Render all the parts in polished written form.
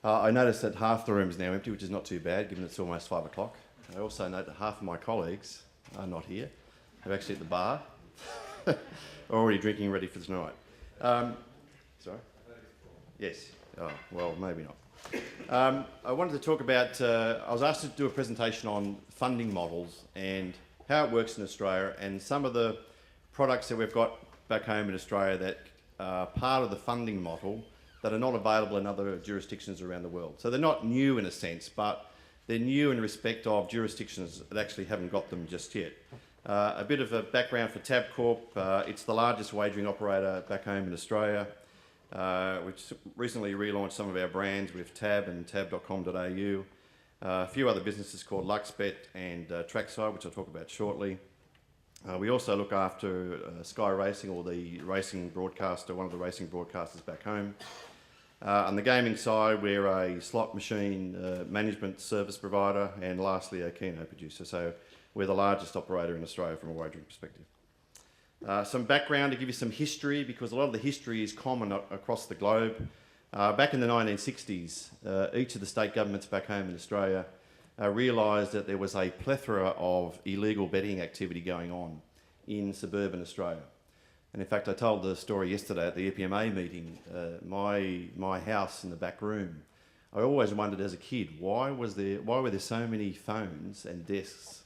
I noticed that half the room is now empty, which is not too bad, given it's almost 5 o'clock. I also note that half of my colleagues are not here. They're actually at the bar, already drinking, ready for tonight. Sorry? Yes. Oh, well, maybe not. I wanted to talk about, I was asked to do a presentation on funding models and how it works in Australia and some of the products that we've got back home in Australia that are part of the funding model that are not available in other jurisdictions around the world. So they're not new in a sense, but they're new in respect of jurisdictions that actually haven't got them just yet. A bit of a background for Tabcorp. It's the largest wagering operator back home in Australia, which recently relaunched some of our brands with Tab and tab.com.au. A few other businesses called Luxbet and Trackside, which I'll talk about shortly. We also look after Sky Racing, or the racing broadcaster, one of the racing broadcasters back home. On the gaming side, we're a slot machine management service provider, and lastly, a Keno producer. So we're the largest operator in Australia from a wagering perspective. Some background to give you some history, because a lot of the history is common across the globe. Back in the 1960s, each of the state governments back home in Australia realised that there was a plethora of illegal betting activity going on in suburban Australia. And in fact, I told the story yesterday at the EPMA meeting, my house in the back room. I always wondered as a kid, why were there so many phones and desks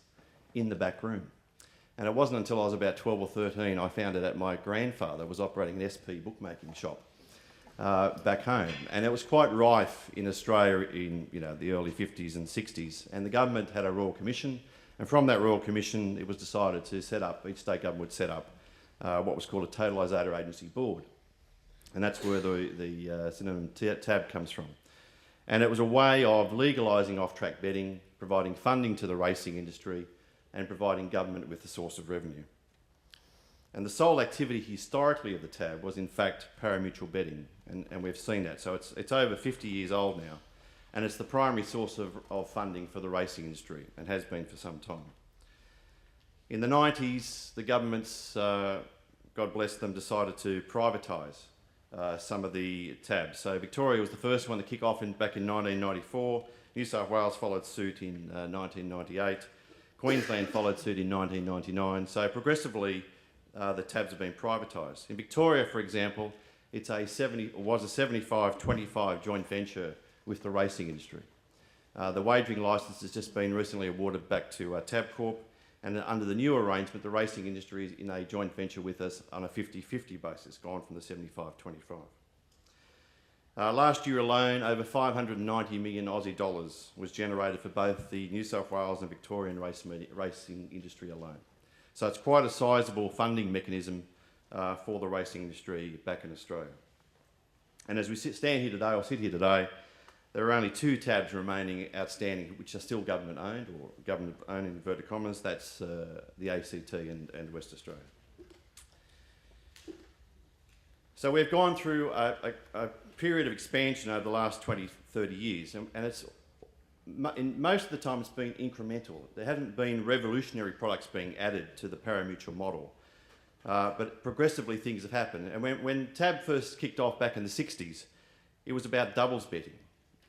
in the back room? And it wasn't until I was about 12 or 13 I found out that my grandfather was operating an SP bookmaking shop back home, and it was quite rife in Australia in the early 50s and 60s, and the government had a Royal Commission, and from that Royal Commission it was decided to set up, each state government would set up what was called a Totalisator Agency Board, and that's where the synonym TAB comes from. And it was a way of legalising off-track betting, providing funding to the racing industry, and providing government with a source of revenue. And the sole activity historically of the TAB was in fact pari-mutuel betting, and we've seen that. So it's over 50 years old now, and it's the primary source of funding for the racing industry, and has been for some time. In the 90s, the governments, God bless them, decided to privatise some of the TABs. So Victoria was the first one to kick off back in 1994, New South Wales followed suit in 1998, Queensland followed suit in 1999, so progressively the TABs have been privatised. In Victoria, for example, was a 75-25 joint venture with the racing industry. The wagering licence has just been recently awarded back to Tabcorp, and under the new arrangement, the racing industry is in a joint venture with us on a 50-50 basis, gone from the 75-25. Last year alone, over 590 million Aussie dollars was generated for both the New South Wales and Victorian racing industry alone. So it's quite a sizable funding mechanism for the racing industry back in Australia. And as we sit here today, there are only 2 TABs remaining outstanding, which are still government owned, or government owned in inverted commas. That's the ACT and West Australia. So we've gone through a period of expansion over the last 20, 30 years, and it's, in most of the time it's been incremental. There haven't been revolutionary products being added to the pari-mutuel model, but progressively things have happened. And when TAB first kicked off back in the 60s, it was about doubles betting.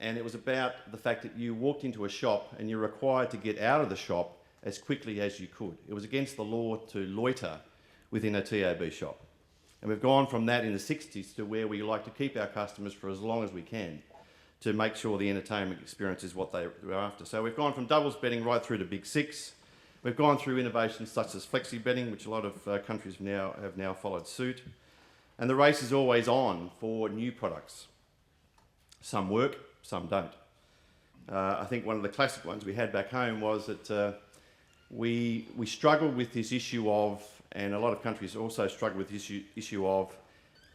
And it was about the fact that you walked into a shop and you're required to get out of the shop as quickly as you could. It was against the law to loiter within a TAB shop. And we've gone from that in the 60s to where we like to keep our customers for as long as we can to make sure the entertainment experience is what they're after. So we've gone from doubles betting right through to Big Six. We've gone through innovations such as flexi betting, which a lot of countries have now followed suit. And the race is always on for new products. Some work, some don't. I think one of the classic ones we had back home was that we struggled with this issue of, and a lot of countries also struggle with this issue of,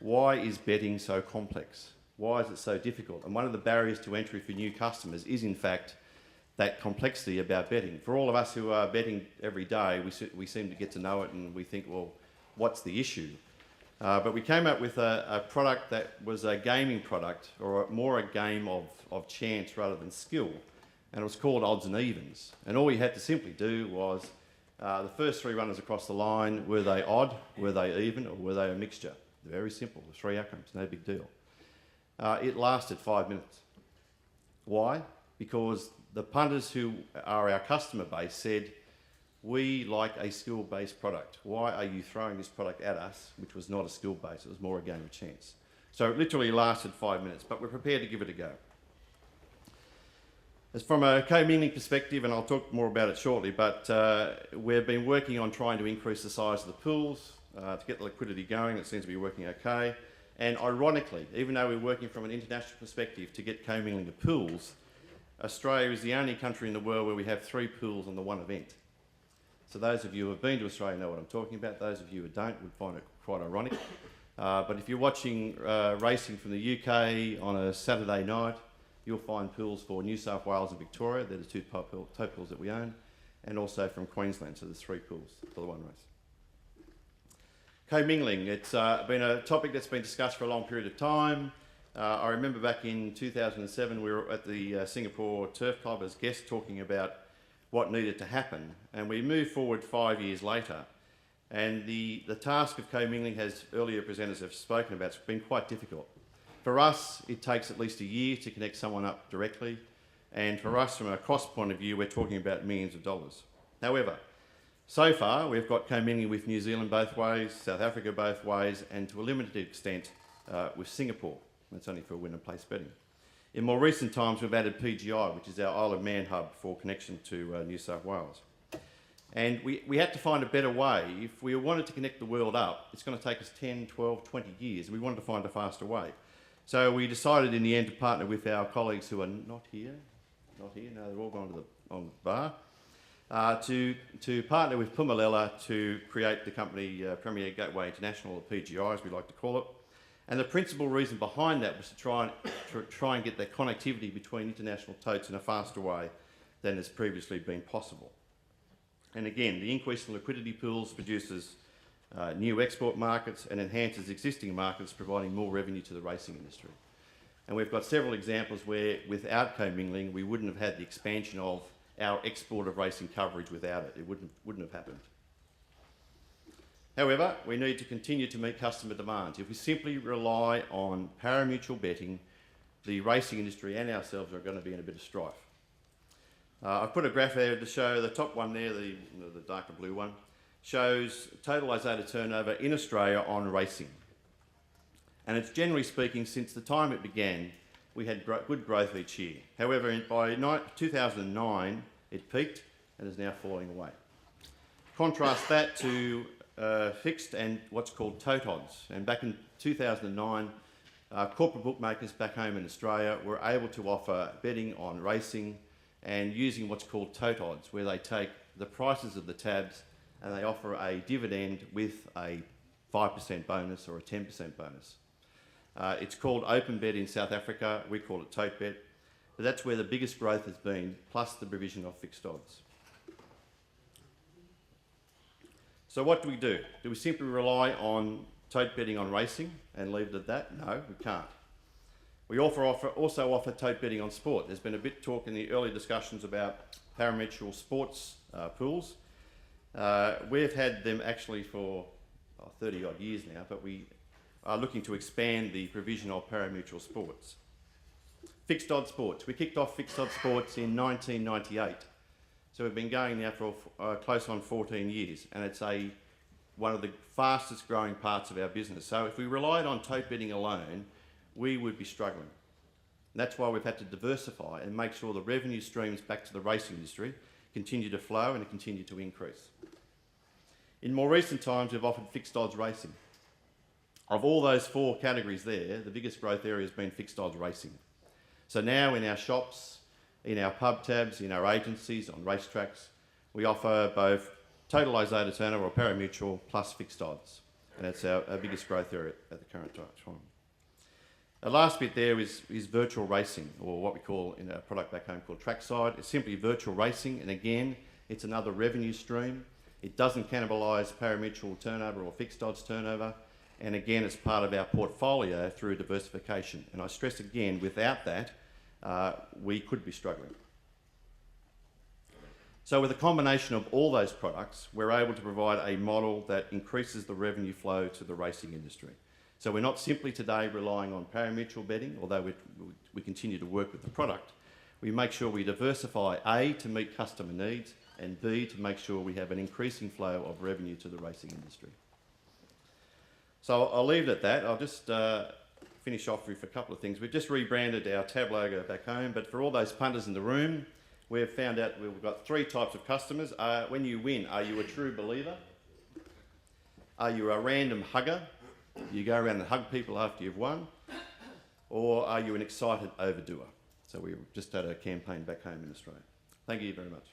why is betting so complex? Why is it so difficult? And one of the barriers to entry for new customers is in fact that complexity about betting. For all of us who are betting every day, we seem to get to know it and we think, well, what's the issue? But we came up with a product that was a gaming product, or more a game of chance rather than skill, and it was called Odds and Evens. And all you had to simply do was, the first 3 runners across the line, were they odd, were they even, or were they a mixture? Very simple, 3 outcomes, no big deal. It lasted 5 minutes. Why? Because the punters who are our customer base said, we like a skill-based product. Why are you throwing this product at us, which was not a skill-based, it was more a game of chance. So it literally lasted 5 minutes, but we're prepared to give it a go. As from a commingling perspective, and I'll talk more about it shortly, but we've been working on trying to increase the size of the pools to get the liquidity going. It seems to be working okay. And ironically, even though we're working from an international perspective to get commingling to pools, Australia is the only country in the world where we have 3 pools on the one event. So those of you who have been to Australia know what I'm talking about. Those of you who don't would find it quite ironic. But if you're watching racing from the UK on a Saturday night, you'll find pools for New South Wales and Victoria. They're the 2 top pools that we own. And also from Queensland, so there's 3 pools for the one race. Commingling, it's been a topic that's been discussed for a long period of time. I remember back in 2007, we were at the Singapore Turf Club as guests talking about what needed to happen. And we moved forward 5 years later. And the task of commingling, as earlier presenters have spoken about, it's been quite difficult. For us, it takes at least a year to connect someone up directly. And for us, from a cost point of view, we're talking about millions of dollars. However, so far, we've got commingling with New Zealand both ways, South Africa both ways, and to a limited extent with Singapore. That's only for win and place betting. In more recent times, we've added PGI, which is our Isle of Man hub for connection to New South Wales. And we had to find a better way. If we wanted to connect the world up, it's going to take us 10, 12, 20 years. We wanted to find a faster way. So we decided in the end to partner with our colleagues who are not here, no, they're all gone to on the bar, to partner with Pumalela to create the company Premier Gateway International, or PGI as we like to call it. And the principal reason behind that was to try and get that connectivity between international totes in a faster way than has previously been possible. And again, the increase in liquidity pools produces new export markets and enhances existing markets, providing more revenue to the racing industry. And we've got several examples where without commingling, we wouldn't have had the expansion of our export of racing coverage without it. It wouldn't have happened. However, we need to continue to meet customer demands. If we simply rely on pari-mutuel betting, the racing industry and ourselves are going to be in a bit of strife. I've put a graph there to show the top one there, the darker blue one, shows total isolated turnover in Australia on racing. And it's generally speaking, since the time it began, we had good growth each year. However, by 2009, it peaked and is now falling away. Contrast that to fixed and what's called tote odds. And back in 2009, corporate bookmakers back home in Australia were able to offer betting on racing and using what's called tote odds, where they take the prices of the tabs and they offer a dividend with a 5% bonus or a 10% bonus. It's called open bet in South Africa, we call it tote bet, but that's where the biggest growth has been, plus the provision of fixed odds. So what do? Do we simply rely on tote betting on racing and leave it at that? No, we can't. We also offer tote betting on sport. There's been a bit talk in the early discussions about pari-mutuel sports pools. We've had them actually for 30 odd years now, but we are looking to expand the provision of pari-mutuel sports. Fixed odd sports. We kicked off fixed odd sports in 1998. So we've been going now for close on 14 years, and it's one of the fastest growing parts of our business. So if we relied on tote betting alone, we would be struggling. And that's why we've had to diversify and make sure the revenue streams back to the racing industry continue to flow and continue to increase. In more recent times, we've offered fixed odds racing. Of all those 4 categories there, the biggest growth area has been fixed odds racing. So now in our shops, in our pub tabs, in our agencies, on racetracks, we offer both total isolated turnover or pari-mutuel plus fixed odds. And that's our biggest growth area at the current time. The last bit there is virtual racing, or what we call in our product back home called trackside. It's simply virtual racing, and again, it's another revenue stream. It doesn't cannibalise pari-mutuel turnover or fixed odds turnover, and again, it's part of our portfolio through diversification. And I stress again, without that, we could be struggling. So with a combination of all those products, we're able to provide a model that increases the revenue flow to the racing industry. So we're not simply today relying on pari-mutuel betting, although we continue to work with the product, We make sure we diversify, A, to meet customer needs, and B, to make sure we have an increasing flow of revenue to the racing industry. So I'll leave it at that. I'll just finish off with a couple of things. We've just rebranded our tab logo back home, but for all those punters in the room, we've found out we've got three types of customers. When you win, are you a true believer? Are you a random hugger? You go around and hug people after you've won? Or are you an excited overdoer? So we've just had a campaign back home in Australia. Thank you very much.